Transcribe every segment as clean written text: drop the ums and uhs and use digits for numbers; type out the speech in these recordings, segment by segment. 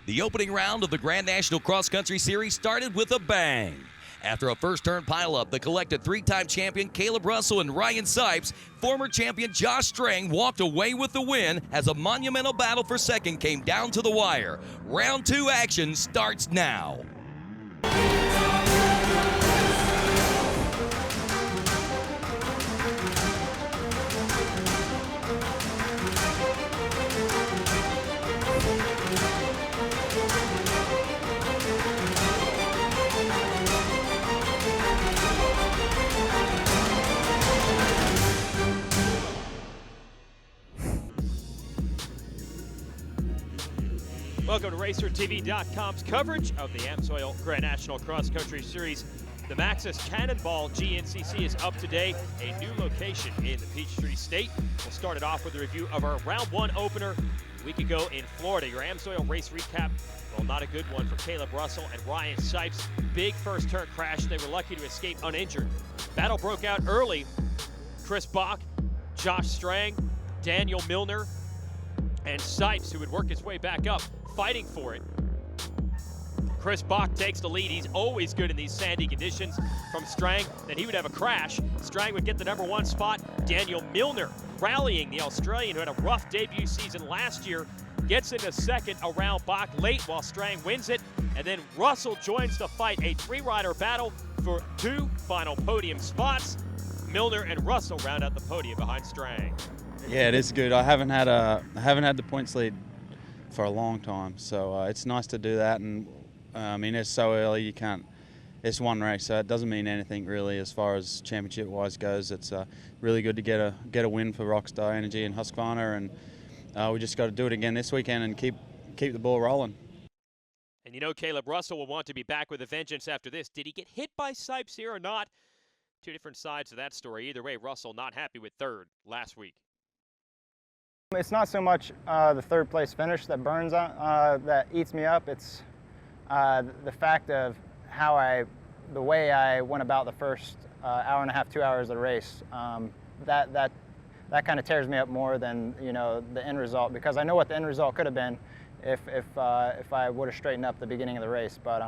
The opening round of the Grand National Cross Country Series started with a bang. After a first-turn pileup that collected three-time champion Caleb Russell and Ryan Sipes, former champion Josh Strang walked away with the win as a monumental battle for second came down to the wire. Round 2 action starts now. Welcome to RacerTV.com's coverage of the AMSOIL Grand National Cross Country Series. The Maxxis Cannonball GNCC is up today, a new location in the Peachtree State. We'll start it off with a review of our round 1 opener a week ago in Florida. Your AMSOIL race recap, well, not a good one for Caleb Russell and Ryan Sipes. Big first turn crash. They were lucky to escape uninjured. Battle broke out early. Chris Bach, Josh Strang, Daniel Milner, and Sipes, who would work his way back up, fighting for it. Chris Bach takes the lead. He's always good in these sandy conditions from Strang. Then he would have a crash. Strang would get the #1 spot. Daniel Milner rallying, the Australian who had a rough debut season last year, gets into second around Bach late while Strang wins it. And then Russell joins the fight, a 3-rider battle for 2 final podium spots. Milner and Russell round out the podium behind Strang. Yeah, it is good. I haven't had the points lead for a long time, so it's nice to do that. And I mean, it's so early, you can't. It's one race, so it doesn't mean anything really as far as championship-wise goes. It's really good to get a win for Rockstar Energy and Husqvarna, and we just got to do it again this weekend and keep the ball rolling. And you know, Caleb Russell will want to be back with a vengeance after this. Did he get hit by Sipes here or not? 2 different sides to that story. Either way, Russell not happy with 3rd last week. It's not so much the 3rd place finish that burns that eats me up. It's the fact of the way I went about the first hour and a half, 2 hours of the race. That kind of tears me up more than the end result, because I know what the end result could have been if I would have straightened up the beginning of the race. But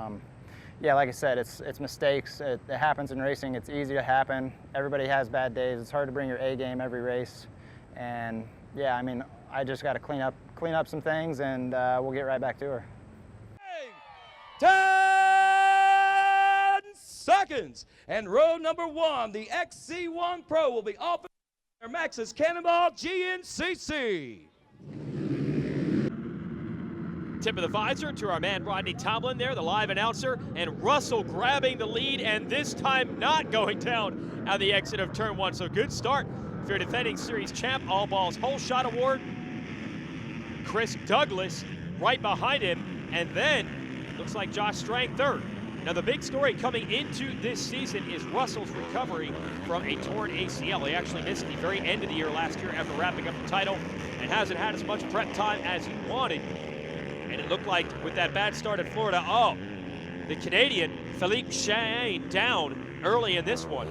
yeah, like I said, it's mistakes. It happens in racing. It's easy to happen. Everybody has bad days. It's hard to bring your A game every race, and yeah, I mean, I just got to clean up some things, and we'll get right back to her. 10 seconds, and row #1, the XC1 Pro will be off their Maxxis Cannonball GNCC. Tip of the visor to our man Rodney Tomlin there, the live announcer, and Russell grabbing the lead, and this time not going down at the exit of turn 1. So good start for your defending series champ. All Balls Whole Shot Award. Chris Douglas right behind him, and then looks like Josh Strang 3rd. Now the big story coming into this season is Russell's recovery from a torn ACL. He actually missed the very end of the year last year after wrapping up the title and hasn't had as much prep time as he wanted. And it looked like with that bad start at Florida, the Canadian Philippe Chahine down early in this one.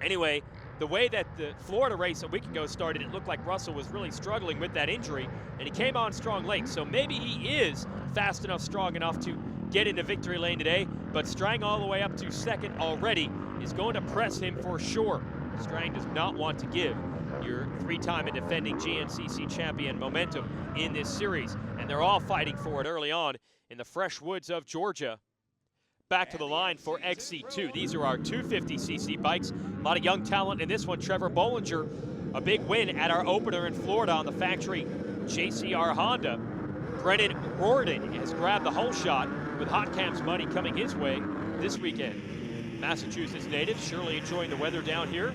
Anyway, the way that the Florida race a week ago started, it looked like Russell was really struggling with that injury, and he came on strong late. So maybe he is fast enough, strong enough to get into victory lane today, but Strang all the way up to 2nd already is going to press him for sure. Strang does not want to give your 3-time and defending GNCC champion momentum in this series, and they're all fighting for it early on in the fresh woods of Georgia. Back to the line for XC2. These are our 250cc bikes. A lot of young talent in this one. Trevor Bollinger, a big win at our opener in Florida on the factory JCR Honda. Brennan Rorden has grabbed the whole shot with Hot Cam's money coming his way this weekend. Massachusetts native, surely enjoying the weather down here,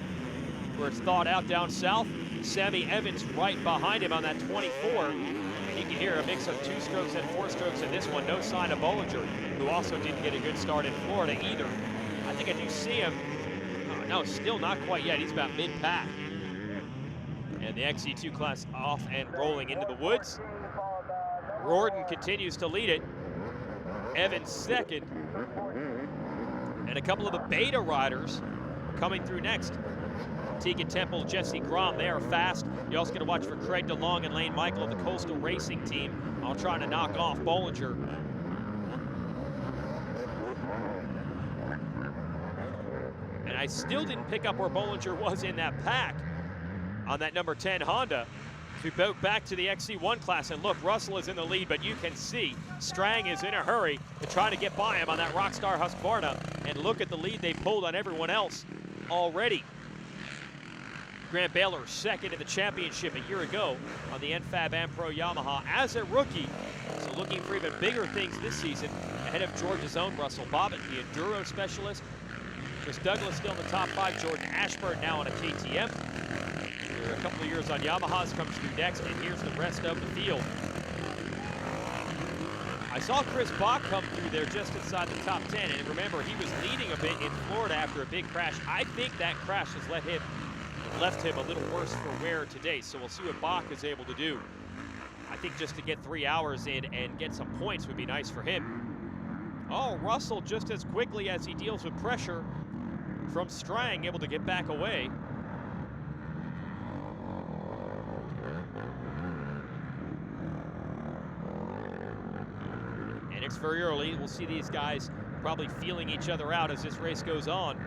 where it's thawed out down south. Sammy Evans right behind him on that 24. And you can hear a mix of 2 strokes and 4 strokes in this one. No sign of Bollinger, who also didn't get a good start in Florida either. I think I do see him. Oh, no, still not quite yet. He's about mid-pack. And the XC2 class off and rolling into the woods. Rorden continues to lead it. Evans 2nd. And a couple of the beta riders coming through next. Tegan Temple, Jesse Grom, they are fast. You also got to watch for Craig DeLong and Lane Michael of the Coastal Racing team all trying to knock off Bollinger. And I still didn't pick up where Bollinger was in that pack on that number 10 Honda. We go back to the XC1 class, and look, Russell is in the lead, but you can see Strang is in a hurry to try to get by him on that Rockstar Husqvarna, and look at the lead they pulled on everyone else already. Grant Baylor second in the championship a year ago on the NFAB Am-Pro Yamaha as a rookie, so looking for even bigger things this season ahead of Georgia's own Russell Bobbitt, the enduro specialist. Chris Douglas still in the top 5, Jordan Ashburn now on a KTM. For a couple of years on Yamahas, comes through next, and here's the rest of the field. I saw Chris Bach come through there just inside the top 10, and remember, he was leading a bit in Florida after a big crash. I think that crash has left him a little worse for wear today, so we'll see what Bach is able to do. I think just to get 3 hours in and get some points would be nice for him. Oh, Russell just as quickly as he deals with pressure from Strang, able to get back away. And it's very early. We'll see these guys probably feeling each other out as this race goes on.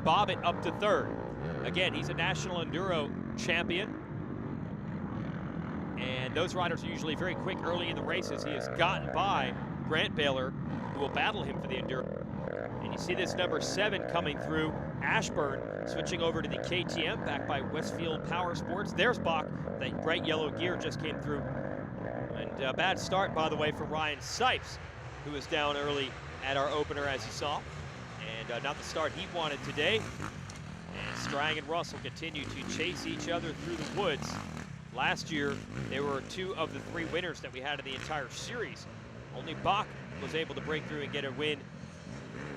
Bobbitt up to third. Again, he's a national enduro champion. And those riders are usually very quick early in the races. He has gotten by Grant Baylor, who will battle him for the enduro. And you see this number 7 coming through, Ashburn, switching over to the KTM, backed by Westfield Power Sports. There's Bach, that bright yellow gear just came through. And a bad start, by the way, for Ryan Sipes, who was down early at our opener, as you saw. And not the start he wanted today. And Strang and Russell continue to chase each other through the woods. Last year, they were 2 of the 3 winners that we had in the entire series. Only Bach was able to break through and get a win.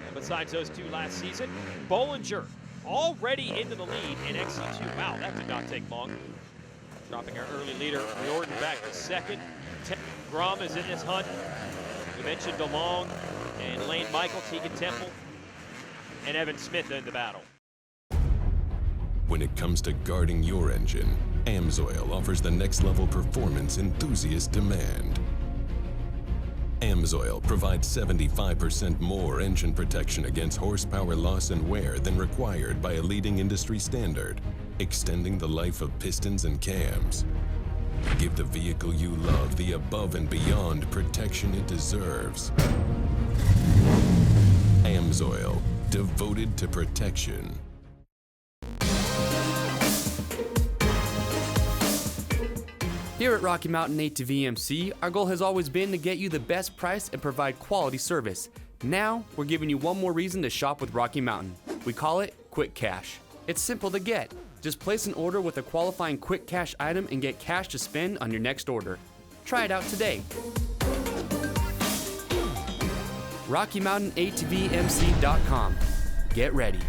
And besides those 2 last season, Bollinger already into the lead in XC2. Wow, that did not take long. Dropping our early leader, Jordan, back to second. Grom is in this hunt. We mentioned DeLong and Lane Michael, Tegan Temple, and Evan Smith in the battle. When it comes to guarding your engine, AMSOIL offers the next level performance enthusiasts demand. AMSOIL provides 75% more engine protection against horsepower loss and wear than required by a leading industry standard, extending the life of pistons and cams. Give the vehicle you love the above and beyond protection it deserves. AMSOIL, devoted to protection. Here at Rocky Mountain ATV MC, our goal has always been to get you the best price and provide quality service. Now, we're giving you one more reason to shop with Rocky Mountain. We call it Quick Cash. It's simple to get. Just place an order with a qualifying Quick Cash item and get cash to spend on your next order. Try it out today. RockyMountainATVMC.com. Get ready.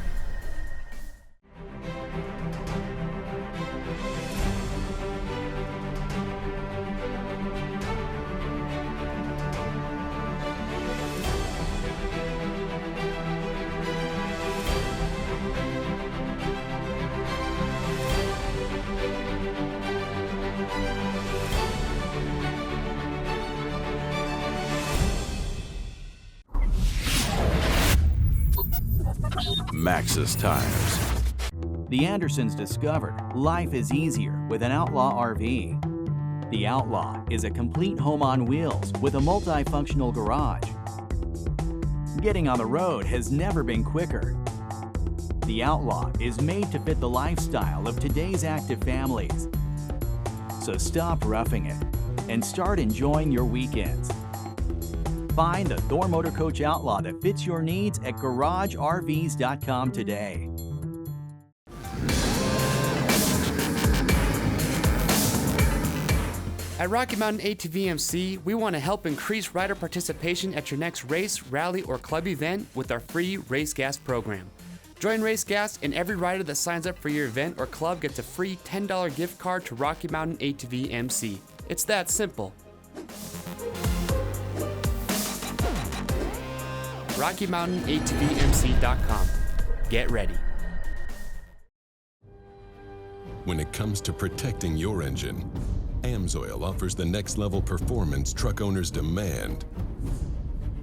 Maxxis Tires. The Andersons discovered life is easier with an Outlaw RV. The Outlaw is a complete home on wheels with a multifunctional garage. Getting on the road has never been quicker. The Outlaw is made to fit the lifestyle of today's active families. So stop roughing it and start enjoying your weekends. Find the Thor Motor Coach Outlaw that fits your needs at GarageRVs.com today. At Rocky Mountain ATV MC, we want to help increase rider participation at your next race, rally, or club event with our free Race Gas program. Join Race Gas, and every rider that signs up for your event or club gets a free $10 gift card to Rocky Mountain ATV MC. It's that simple. RockyMountainATVMC.com. Get ready. when it comes to protecting your engine, AMSOIL offers the next level performance truck owners demand.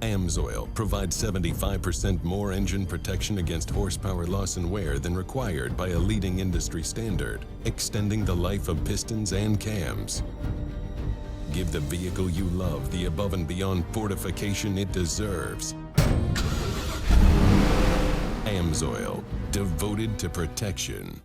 AMSOIL provides 75% more engine protection against horsepower loss and wear than required by a leading industry standard, extending the life of pistons and cams. Give the vehicle you love the above and beyond fortification it deserves. AMSOIL, devoted to protection.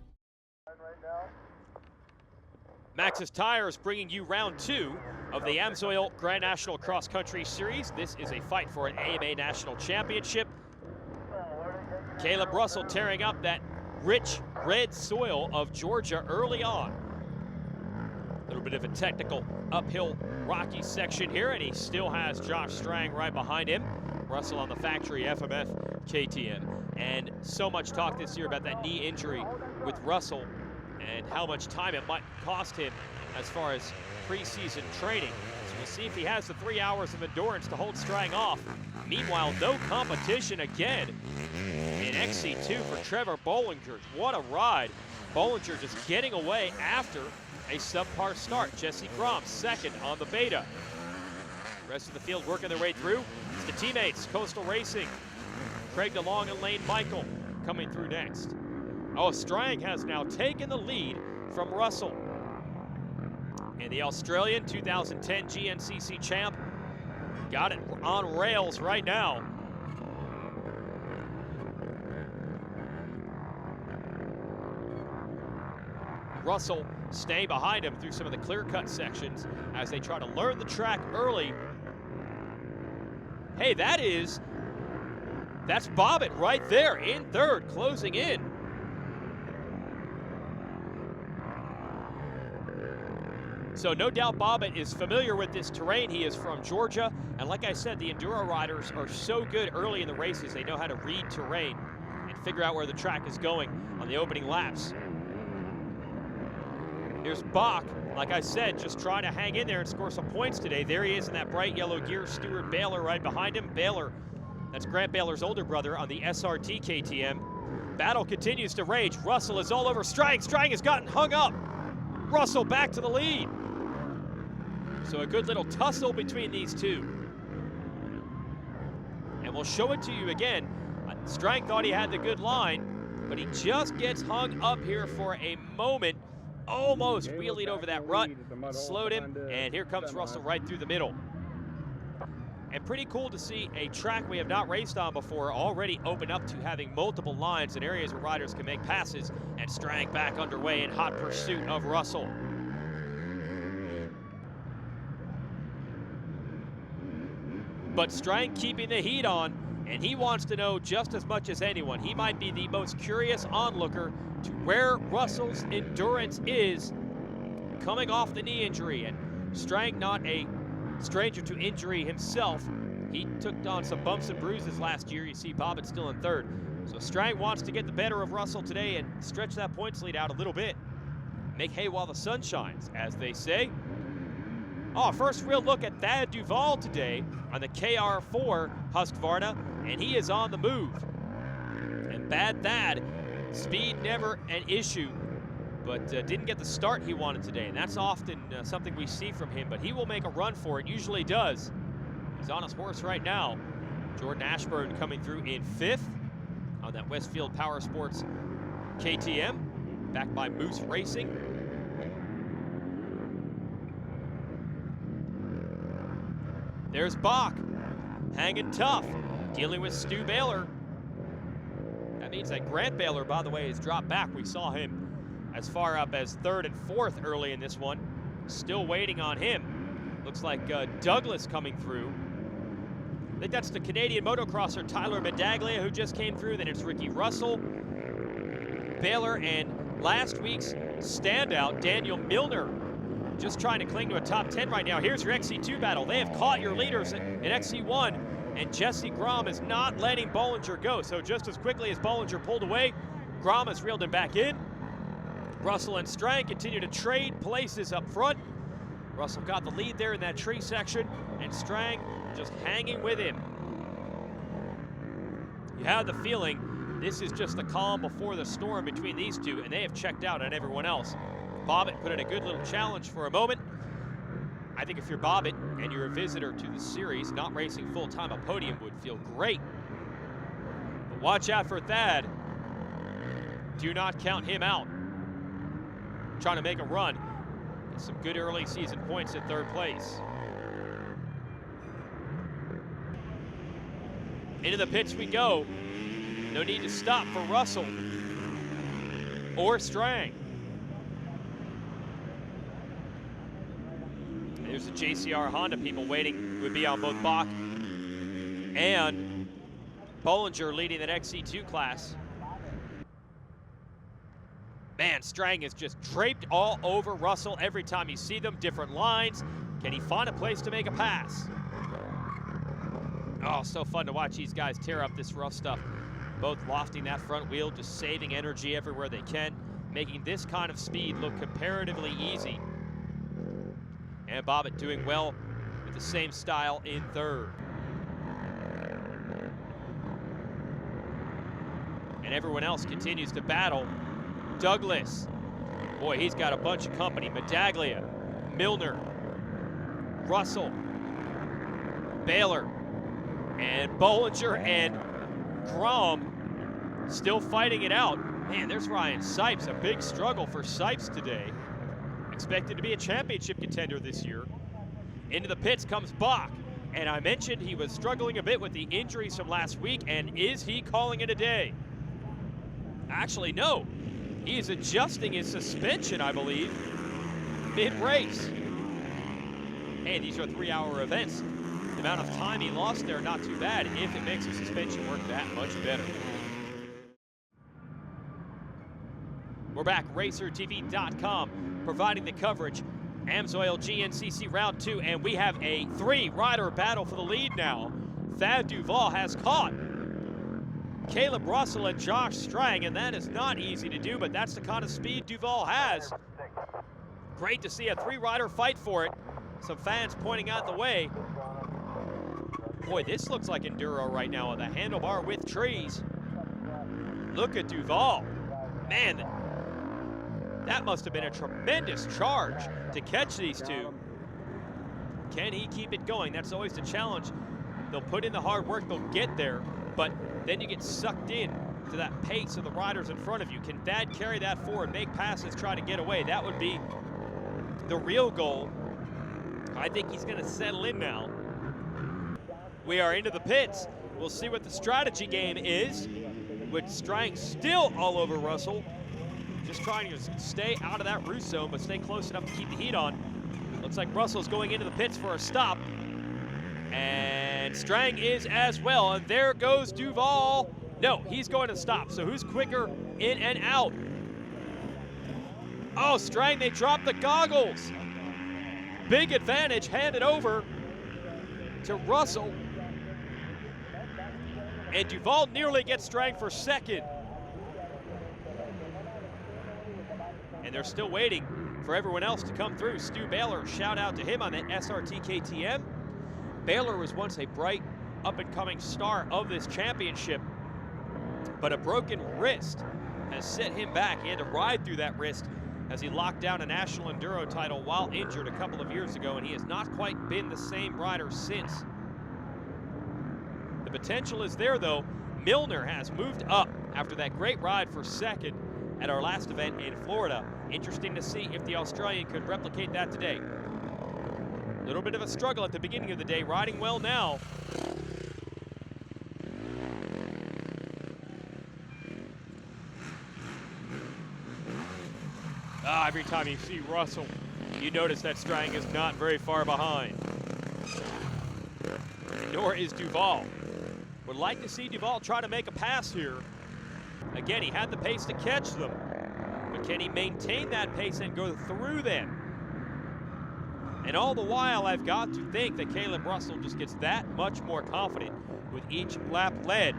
Maxxis Tires bringing you round 2 of the AMSOIL Grand National Cross Country Series. This is a fight for an AMA National Championship. Caleb Russell tearing up that rich red soil of Georgia early on. A little bit of a technical uphill rocky section here, and he still has Josh Strang right behind him. Russell on the factory FMF KTM. And so much talk this year about that knee injury with Russell and how much time it might cost him as far as preseason training. So we'll see if he has the 3 hours of endurance to hold Strang off. Meanwhile, no competition again in XC2 for Trevor Bollinger. What a ride. Bollinger just getting away after a subpar start. Jesse Grom second on the beta. Rest of the field working their way through. It's the teammates, Coastal Racing. Craig DeLong and Lane Michael coming through next. Oh, Strang has now taken the lead from Russell. And the Australian 2010 GNCC champ got it on rails right now. Russell staying behind him through some of the clear-cut sections as they try to learn the track early. Hey, that's Bobbitt right there in third, closing in. So no doubt Bobbitt is familiar with this terrain. He is from Georgia. And like I said, the Enduro riders are so good early in the races. They know how to read terrain and figure out where the track is going on the opening laps. Here's Bach, like I said, just trying to hang in there and score some points today. There he is in that bright yellow gear. Stuart Baylor right behind him. Baylor, that's Grant Baylor's older brother on the SRT KTM. Battle continues to rage. Russell is all over Strang. Strang has gotten hung up. Russell back to the lead. So a good little tussle between these two. And we'll show it to you again. Strang thought he had the good line, but he just gets hung up here for a moment. Almost wheelied over that rut, slowed him, and here comes Russell right through the middle. And pretty cool to see a track we have not raced on before already open up to having multiple lines and areas where riders can make passes, and Strang back underway in hot pursuit of Russell. But Strang keeping the heat on, and he wants to know just as much as anyone. He might be the most curious onlooker to where Russell's endurance is coming off the knee injury. And Strang, not a stranger to injury himself. He took on some bumps and bruises last year. You see Bobbitt still in third. So Strang wants to get the better of Russell today and stretch that points lead out a little bit. Make hay while the sun shines, as they say. Oh, first real look at Thad Duvall today on the KR4 Husqvarna, and he is on the move. And Bad Thad, speed never an issue, but didn't get the start he wanted today, and that's often something we see from him, but he will make a run for it, usually does. He's on his horse right now. Jordan Ashburn coming through in fifth on that Westfield Power Sports KTM, backed by Moose Racing. There's Bach, hanging tough, dealing with Stu Baylor. That means that Grant Baylor, by the way, has dropped back. We saw him as far up as third and fourth early in this one. Still waiting on him. Looks like Douglas coming through. I think that's the Canadian motocrosser Tyler Medaglia who just came through. Then it's Ricky Russell, Baylor, and last week's standout, Daniel Milner, just trying to cling to a top 10 right now. Here's your XC2 battle. They have caught your leaders in XC1, and Jesse Grom is not letting Bollinger go. So just as quickly as Bollinger pulled away, Grom has reeled him back in. Russell and Strang continue to trade places up front. Russell got the lead there in that tree section, and Strang just hanging with him. You have the feeling This is just the calm before the storm between these two, and they have checked out on everyone else. Bobbitt put in a good little challenge for a moment. I think if you're Bobbitt and you're a visitor to the series, not racing full-time, a podium would feel great. But watch out for Thad. Do not count him out. Trying to make a run. Get some good early season points at third place. Into the pits we go. No need to stop for Russell or Strang. There's the JCR Honda people waiting. It would be on both Bach and Bollinger leading that XC2 class. Man, Strang is just draped all over Russell every time you see them, different lines. Can he find a place to make a pass? Oh, so fun to watch these guys tear up this rough stuff. Both lofting that front wheel, just saving energy everywhere they can, making this kind of speed look comparatively easy. And Bobbitt doing well with the same style in third. And everyone else continues to battle. Douglas, boy, he's got a bunch of company. Medaglia, Milner, Russell, Baylor, and Bollinger and Grom still fighting it out. Man, there's Ryan Sipes, a big struggle for Sipes today. Expected to be a championship contender this year. Into the pits comes Bach, and I mentioned he was struggling a bit with the injuries from last week, and is he calling it a day? Actually, no. He is adjusting his suspension, I believe, mid-race. Hey, these are 3-hour events. The amount of time he lost there, not too bad, if it makes the suspension work that much better. We're back, RacerTV.com, providing the coverage. AMSOIL GNCC Round 2, and we have a 3-rider battle for the lead now. Thad Duvall has caught Caleb Russell and Josh Strang, and that is not easy to do, but that's the kind of speed Duvall has. Great to see a 3-rider fight for it. Some fans pointing out the way. Boy, this looks like enduro right now on the handlebar with trees. Look at Duvall. Man, that must have been a tremendous charge to catch these two. Can he keep it going? That's always the challenge. They'll put in the hard work, they'll get there, but then you get sucked in to that pace of the riders in front of you. Can Thad carry that forward, make passes, try to get away? That would be the real goal. I think he's gonna settle in now. We are into the pits. We'll see what the strategy game is, with Strang still all over Russell. Just trying to stay out of that roost zone, but stay close enough to keep the heat on. Looks like Russell's going into the pits for a stop. And Strang is as well, and there goes Duvall. No, he's going to stop, so who's quicker in and out? Oh, Strang, they dropped the goggles. Big advantage handed over to Russell. And Duvall nearly gets Strang for second. And they're still waiting for everyone else to come through. Stu Baylor, shout out to him on that SRT KTM. Baylor was once a bright up-and-coming star of this championship, but a broken wrist has set him back. He had to ride through that wrist as he locked down a national enduro title while injured a couple of years ago, and he has not quite been the same rider since. The potential is there, though. Milner has moved up after that great ride for second at our last event in Florida. Interesting to see if the Australian could replicate that today. A little bit of a struggle at the beginning of the day, riding well now. Every time you see Russell, you notice that Strang is not very far behind. Nor is Duvall. Would like to see Duvall try to make a pass here. Again, he had the pace to catch them, but can he maintain that pace and go through them? And all the while, I've got to think that Caleb Russell just gets that much more confident with each lap led.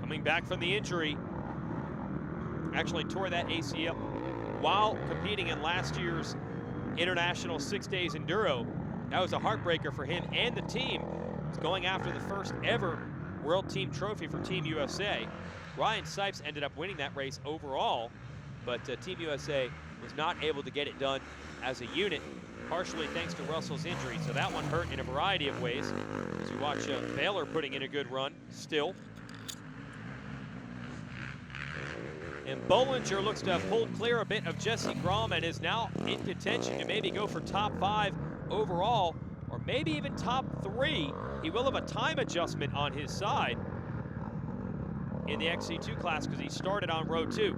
Coming back from the injury, actually tore that ACL while competing in last year's International 6 Days Enduro. That was a heartbreaker for him and the team. He's going after the first ever World Team Trophy for Team USA. Ryan Sipes ended up winning that race overall, but Team USA was not able to get it done as a unit, partially thanks to Russell's injury. So that one hurt in a variety of ways. As you watch Baylor putting in a good run still. And Bollinger looks to have pulled clear a bit of Jesse Grom and is now in contention to maybe go for top 5 overall, or maybe even top 3. He will have a time adjustment on his side in the XC2 class because he started on row 2.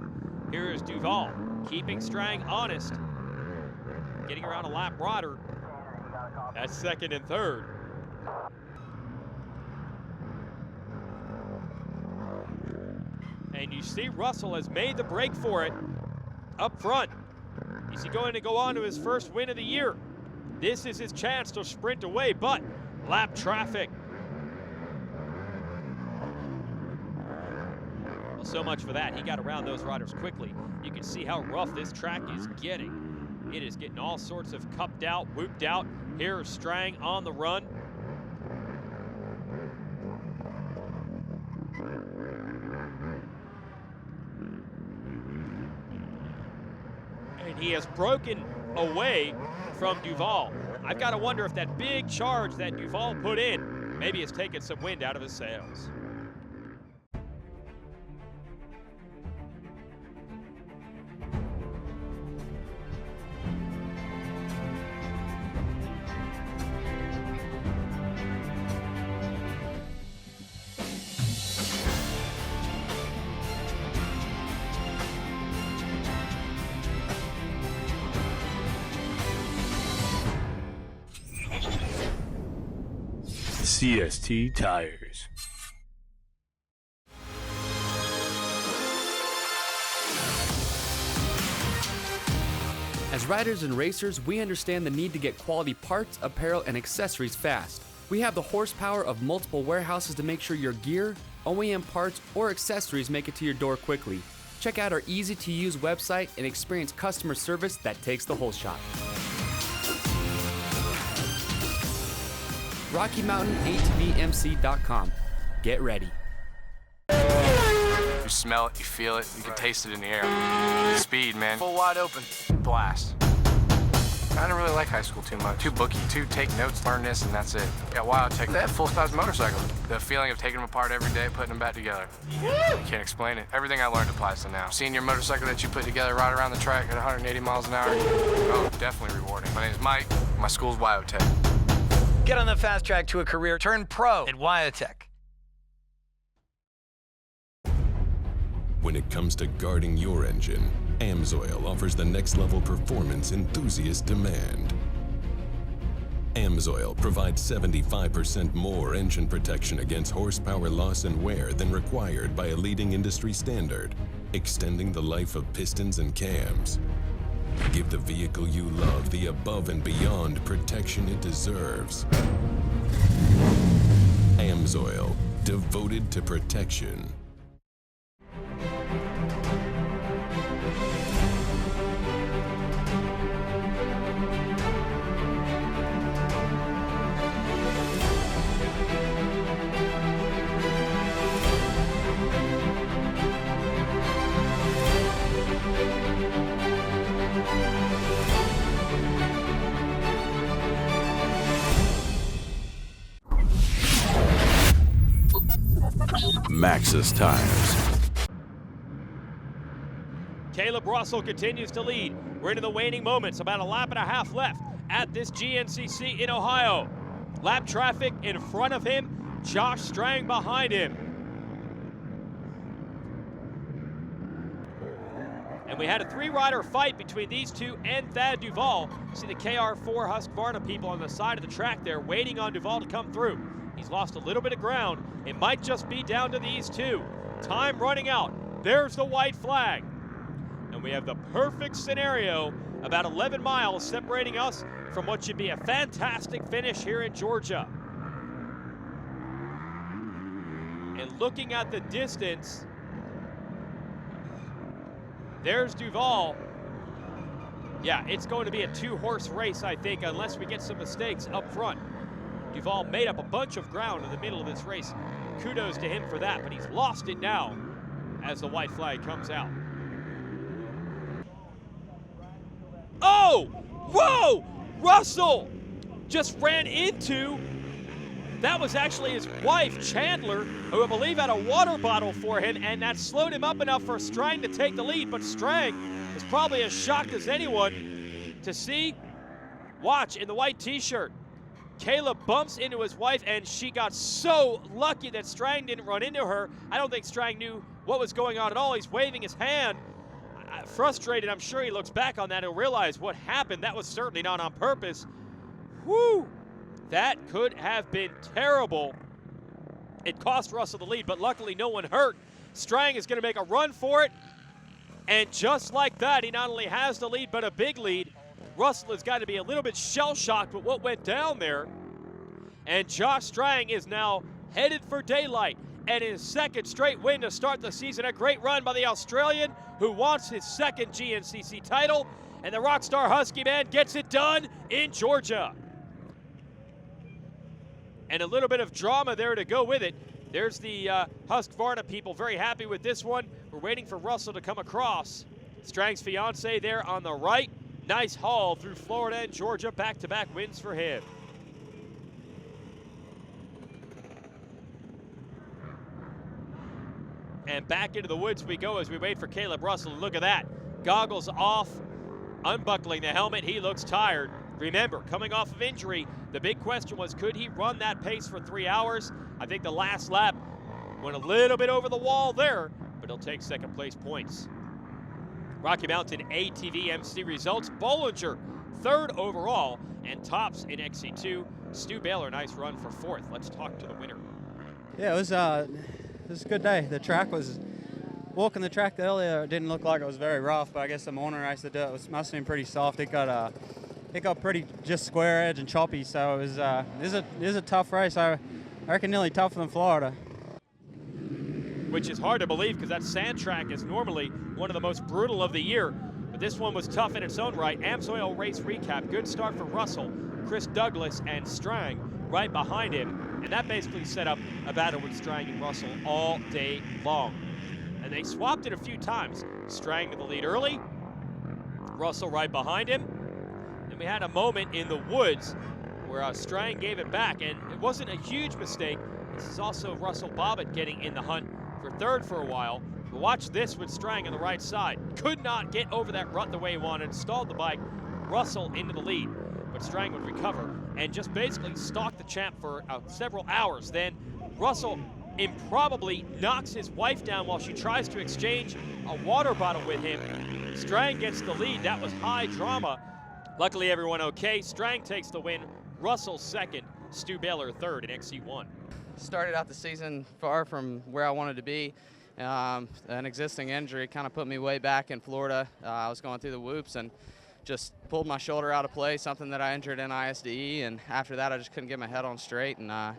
Here is Duval, keeping Strang honest, getting around a lap broader. That's second and third. And you see Russell has made the break for it up front. Is he going to go on to his first win of the year? This is his chance to sprint away, but lap traffic. Well, so much for that. He got around those riders quickly. You can see how rough this track is getting. It is getting all sorts of cupped out, whooped out. Here's Strang on the run. And he has broken away from Duval. I've got to wonder if that big charge that Duval put in maybe has taken some wind out of his sails. CST Tires. As riders and racers, we understand the need to get quality parts, apparel, and accessories fast. We have the horsepower of multiple warehouses to make sure your gear, OEM parts, or accessories make it to your door quickly. Check out our easy-to-use website and experience customer service that takes the whole shot. RockyMountain-ATVMC.com. Get ready. You smell it, you feel it, you can taste it in the air. Speed, man. Full wide open. Blast. I didn't really like high school too much. Too booky, too take notes, learn this, and that's it. Got Wildtech. They have full-size motorcycles. The feeling of taking them apart every day, putting them back together. You can't explain it. Everything I learned applies to now. Seeing your motorcycle that you put together right around the track at 180 miles an hour, oh, definitely rewarding. My name is Mike. My school's Wildtech. Get on the fast track to a career, turn pro at Wyotech. When it comes to guarding your engine, AMSOIL offers the next level performance enthusiasts demand. AMSOIL provides 75% more engine protection against horsepower loss and wear than required by a leading industry standard, extending the life of pistons and cams. Give the vehicle you love the above and beyond protection it deserves. AMSOIL, devoted to protection. Maxxis Tires. Caleb Russell continues to lead. We're into the waning moments, about a lap and a half left at this GNCC in Ohio. Lap traffic in front of him, Josh Strang behind him. And we had a 3-rider fight between these two and Thad Duval. See the KR4 Husqvarna people on the side of the track there waiting on Duval to come through. He's lost a little bit of ground. It might just be down to these two. Time running out. There's the white flag. And we have the perfect scenario, about 11 miles separating us from what should be a fantastic finish here in Georgia. And looking at the distance, there's Duval. Yeah, it's going to be a 2-horse race, I think, unless we get some mistakes up front. Duval made up a bunch of ground in the middle of this race. kudos to him for that, but he's lost it now as the white flag comes out. Oh! Whoa! Russell just ran into, that was actually his wife, Chandler, who I believe had a water bottle for him, and that slowed him up enough for Strang to take the lead, but Strang is probably as shocked as anyone to see. Watch, in the white t-shirt, Caleb bumps into his wife, and she got so lucky that Strang didn't run into her. I don't think Strang knew what was going on at all. He's waving his hand. Frustrated, I'm sure he looks back on that and realize what happened. That was certainly not on purpose. Whew! That could have been terrible. It cost Russell the lead, but luckily no one hurt. Strang is going to make a run for it. And just like that, he not only has the lead, but a big lead. Russell has got to be a little bit shell-shocked with what went down there. And Josh Strang is now headed for daylight. And his second straight win to start the season. A great run by the Australian, who wants his second GNCC title. And the Rockstar Husky man gets it done in Georgia. And a little bit of drama there to go with it. There's the Husqvarna people very happy with this one. We're waiting for Russell to come across. Strang's fiance there on the right. Nice haul through Florida and Georgia. Back-to-back wins for him. And back into the woods we go as we wait for Caleb Russell. Look at that. Goggles off, unbuckling the helmet. He looks tired. Remember, coming off of injury, the big question was, could he run that pace for 3 hours? I think the last lap went a little bit over the wall there, but he'll take second place points. Rocky Mountain ATV MC results. Bollinger, third overall, and tops in XC2. Stu Baylor, nice run for fourth. Let's talk to the winner. Yeah, it was a good day. The track was, walking the track earlier, it didn't look like it was very rough, but I guess the morning race, the dirt must have been pretty soft. It got pretty just square edge and choppy, so it was a tough race. I reckon nearly tougher than Florida. Which is hard to believe because that sand track is normally one of the most brutal of the year. But this one was tough in its own right. AMSOIL race recap. Good start for Russell, Chris Douglas, and Strang right behind him. And that basically set up a battle with Strang and Russell all day long. And they swapped it a few times. Strang to the lead early, Russell right behind him. And we had a moment in the woods where Strang gave it back, and it wasn't a huge mistake. This is also Russell Bobbitt getting in the hunt for third for a while. But watch this with Strang on the right side. Could not get over that rut the way he wanted, stalled the bike, Russell into the lead. But Strang would recover and just basically stalk the champ for several hours. Then Russell improbably knocks his wife down while she tries to exchange a water bottle with him. Strang gets the lead. That was high drama. Luckily everyone okay. Strang takes the win. Russell second. Stu Baylor third in XC1. Started out the season far from where I wanted to be. An existing injury kind of put me way back in Florida. I was going through the whoops and just pulled my shoulder out of place, something that I injured in ISDE, and after that I just couldn't get my head on straight. And I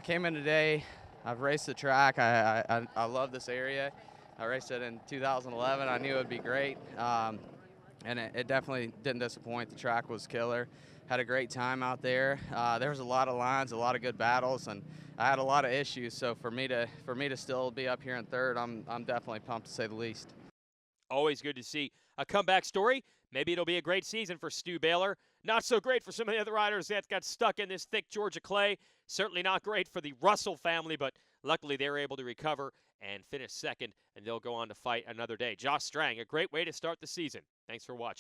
came in today. I've raced the track. I love this area. I raced it in 2011. I knew it would be great, and it definitely didn't disappoint. The track was killer. Had a great time out there. There was a lot of lines, a lot of good battles, and I had a lot of issues. So for me to still be up here in third, I'm definitely pumped to say the least. Always good to see a comeback story. Maybe it'll be a great season for Stu Baylor. Not so great for some of the other riders that got stuck in this thick Georgia clay. Certainly not great for the Russell family, but luckily they were able to recover and finish second, and they'll go on to fight another day. Josh Strang, a great way to start the season. Thanks for watching.